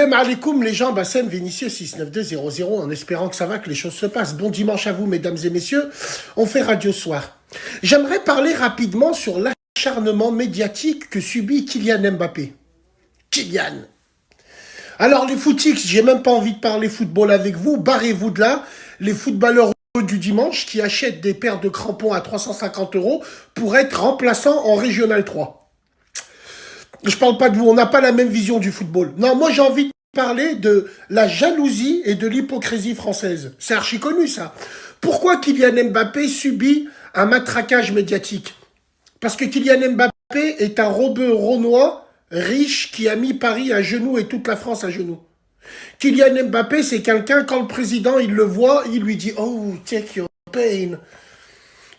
Salam alaikum les gens, Bassem Vénitieux 69200 en espérant que ça va, que les choses se passent. Bon dimanche à vous mesdames et messieurs, on fait Radio Soir. J'aimerais parler rapidement sur l'acharnement médiatique que subit Kylian Mbappé. Kylian. Alors les footix, j'ai même pas envie de parler football avec vous, barrez-vous de là. Les footballeurs du dimanche qui achètent des paires de crampons à 350 € pour être remplaçants en Régional 3. Je parle pas de vous, on n'a pas la même vision du football. Non, moi j'ai envie de parler de la jalousie et de l'hypocrisie française. C'est archi connu ça. Pourquoi Kylian Mbappé subit un matraquage médiatique? Parce que Kylian Mbappé est un rebeu renois riche qui a mis Paris à genoux et toute la France à genoux. Kylian Mbappé, c'est quelqu'un, quand le président il le voit, il lui dit « Oh, take your pain ».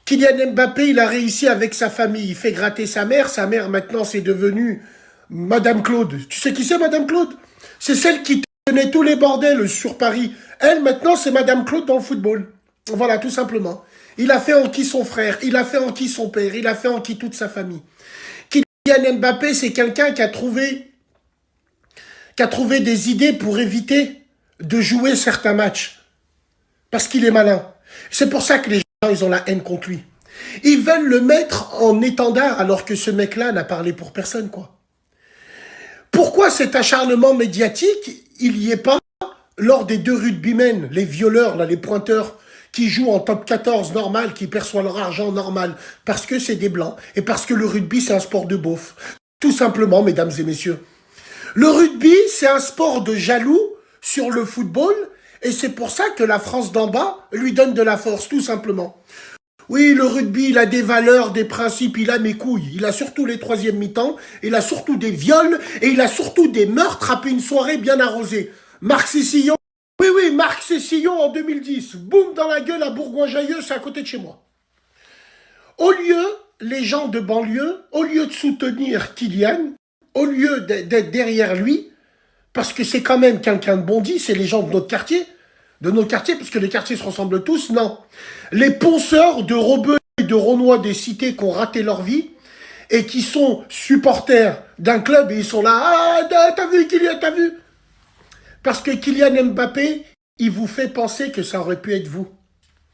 Kylian Mbappé, il a réussi avec sa famille. Il fait gratter sa mère. Sa mère, maintenant, c'est devenue Madame Claude. Tu sais qui c'est, Madame Claude? C'est celle qui tenait tous les bordels sur Paris. Elle, maintenant, c'est Madame Claude dans le football. Voilà, tout simplement. Il a fait en qui son frère. Il a fait en qui son père. Il a fait en qui toute sa famille. Kylian Mbappé, c'est quelqu'un qui a trouvé des idées pour éviter de jouer certains matchs. Parce qu'il est malin. C'est pour ça que les gens, ils ont la haine contre lui. Ils veulent le mettre en étendard alors que ce mec-là n'a parlé pour personne, quoi. Pourquoi cet acharnement médiatique, il n'y est pas lors des deux rugbymen, les violeurs, là, les pointeurs, qui jouent en top 14 normal, qui perçoivent leur argent normal, parce que c'est des blancs, et parce que le rugby, c'est un sport de beauf. Tout simplement, mesdames et messieurs. Le rugby, c'est un sport de jaloux sur le football, et c'est pour ça que la France d'en bas lui donne de la force, tout simplement. Oui, le rugby, il a des valeurs, des principes, il a mes couilles. Il a surtout les troisièmes mi-temps, il a surtout des viols, et il a surtout des meurtres après une soirée bien arrosée. Marc Cessillon, oui, Marc Cessillon en 2010, boum dans la gueule à Bourgoin-Jallieu, c'est à côté de chez moi. Au lieu, les gens de banlieue, au lieu de soutenir Kylian, au lieu d'être derrière lui, parce que c'est quand même quelqu'un de bondi, c'est les gens de notre quartier, parce que les quartiers se ressemblent tous, non. Les ponceurs de rebeux et de renois des cités qui ont raté leur vie et qui sont supporters d'un club et ils sont là, ah, t'as vu Kylian, t'as vu? Parce que Kylian Mbappé, il vous fait penser que ça aurait pu être vous.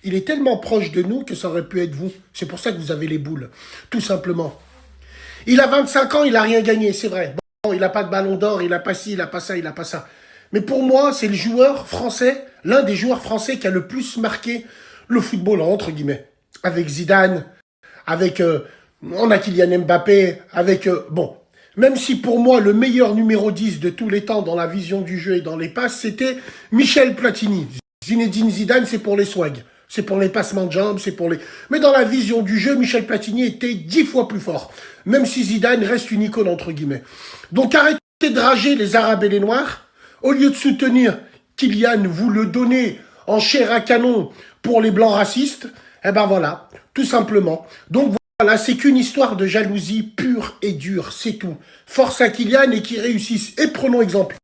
Il est tellement proche de nous que ça aurait pu être vous. C'est pour ça que vous avez les boules, tout simplement. Il a 25 ans, il n'a rien gagné, c'est vrai. Bon, il n'a pas de ballon d'or, il n'a pas ci, il n'a pas ça, il n'a pas ça. Mais pour moi, c'est le joueur français, l'un des joueurs français qui a le plus marqué le football, entre guillemets. Avec Zidane, avec... on a Kylian Mbappé, avec... bon, même si pour moi, le meilleur numéro 10 de tous les temps dans la vision du jeu et dans les passes, c'était Michel Platini. Zinedine Zidane, c'est pour les swags. C'est pour les passements de jambes, c'est pour les... Mais dans la vision du jeu, Michel Platini était 10 fois plus fort. Même si Zidane reste une icône, entre guillemets. Donc arrêtez de rager les Arabes et les Noirs. Au lieu de soutenir Kylian, vous le donnez en chair à canon pour les blancs racistes. Eh ben voilà, tout simplement. Donc voilà, c'est qu'une histoire de jalousie pure et dure, c'est tout. Force à Kylian et qu'il réussisse. Et prenons exemple.